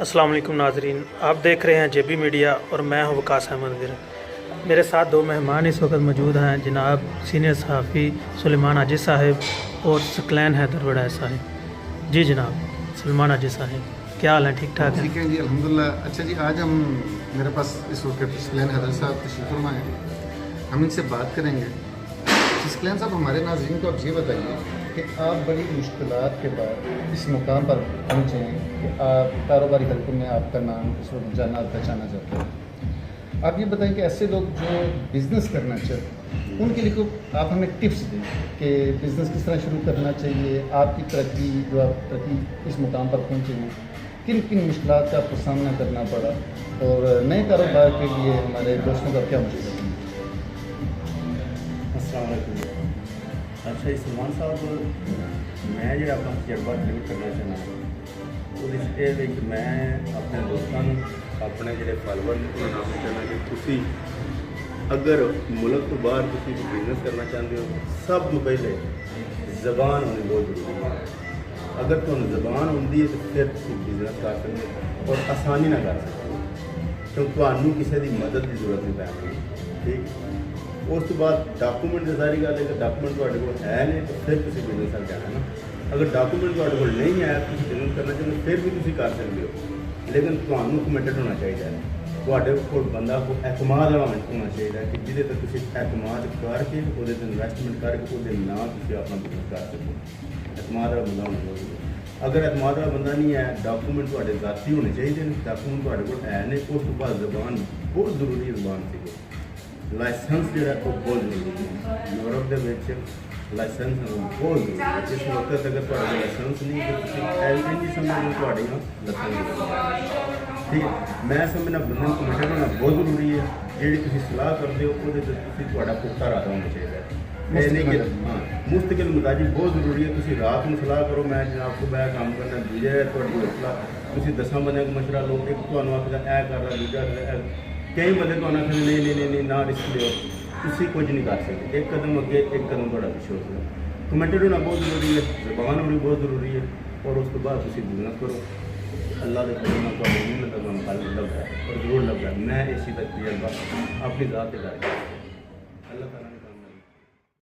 अस्सलाम वालेकुम नाजरीन, आप देख रहे हैं जेबी मीडिया और मैं हूं वकास अहमद गिर। मेरे साथ दो मेहमान इस वक्त मौजूद हैं, जनाब सीनियर सहाफ़ी सुलेमान हाजी साहब और सकलैन हैदर वड़ा साहब। जी जनाब सुलेमान हाजी साहब, क्या हाल है? ठीक ठाक है? ठीक है जी, अल्हम्दुलिल्लाह। अच्छा जी, आज हम मेरे पास इस वक्त सकलैन हैदर साहब तशरीफ़ फरमा हैं, हम इनसे बात करेंगे। सकलैन साहब, हमारे नाज़रीन को आप ये बताइए कि आप बड़ी मुश्किलात के बाद इस मुकाम पर पहुँचे हैं कि आप कारोबारी हलकों में आपका नाम इस वक्त जाना पहचाना जाता है। आप ये बताएं कि ऐसे लोग जो बिज़नेस करना चाहते हैं उनके लिए आप हमें टिप्स दें कि बिज़नेस किस तरह शुरू करना चाहिए। आपकी तरक्की, जो आप तरक्की इस मुकाम पर पहुँचे हैं, किन किन मुश्किलात का आपको सामना करना पड़ा और नए कारोबार के लिए हमारे दोस्तों का क्या मशवरा है? अस्सलाम वालेकुम। अच्छा जी सलमान साहब, मैं जो अपना तजर्बा शेयर करना चाहना उसदे विच मैं अपने दोस्तों अपने जो फॉलोवर नाम चाहना कि तुसी अगर मुल्क तो बाहर तुसी बिजनेस करना चाहते हो, सब तो पहले ज़बान होनी बहुत जरूरी है। अगर तुम ज़बान होंगी तो फिर तुम बिजनेस कर सकते और आसानी ना कर सकते, क्योंकि तुहानू किसी की मदद की जरूरत नहीं पैनी। ठीक, उस तो बाद डॉकूमेंट की सारी गल है कि डॉकूमेंट तुहाडे कोल है नहीं तो फिर तुसीं बिजनेस कर जाना ना। अगर डॉकूमेंट तुहाडे कोल नहीं है, तुसीं बिजनेस करना चाहते फिर भी तुसीं कर सकते हो, लेकिन तुहानू कमिटेड होना चाहिए। तुहाडे कोल बंदा को एतमाद वाला होना चाहिए कि जिहदे ते तुसीं एतमाद करके उहदे ते इन्वेस्टमेंट करके उहदे नाल तुसीं अपना बिजनेस कर सको। एतमाद वाला बंदा होना चाहिए। अगर एतमाद वाला बंदा नहीं है, डॉकूमेंट तुहाडे ज़ाती होने चाहिए। डॉकूमेंट तुहाडे कोल है नहीं, उस तो बाद ज़बान बहुत जरूरी है। ज़बान सी लाइसेंस जो है वो बहुत जरूरी है। यूरोप के लाइसेंस बहुत जरूरी है। जिस वक्त अगर तुहाडा लाइसेंस नहीं तो तुसीं ऐसी नहीं समझो तुहाडियां लत्तां नहीं। ठीक है, मैं समझना बंदे कमिटेड होना बहुत जरूरी है। जिहड़ी तुसीं सलाह करते हो उहदे ते तुसीं तुहाडा पुख्ता इरादा होना चाहिए। ये नहीं कि हाँ मुस्तकिल मजाजी बहुत जरूरी है। तुसीं रात में सलाह करो, मैं जनाब को मैं काम करना, दूजे तुहाडी सलाह तुसीं 10 बंदे को मशवरा लो, एक तुहानू आखदा ऐ कर रहा, दूजा कई बंदे तो आना नहीं नहीं नहीं नहीं ना रिस्क लो, तुसी कुछ नहीं कर सकते। एक कदम अगे एक कदम थोड़ा पीछे हो सकता। कमिटेड होना बहुत जरूरी है, ज़बान होनी बहुत जरूरी है, और उस तो बाद तुसी बिजनेस करो। अल्लाह के फजल नाल तुहाडे नहीं लगदा, फल लगदा है और जरूर लगदा है। मैं इसी तक तजर्बा अपनी ज़ात से कर अल्लाह ताला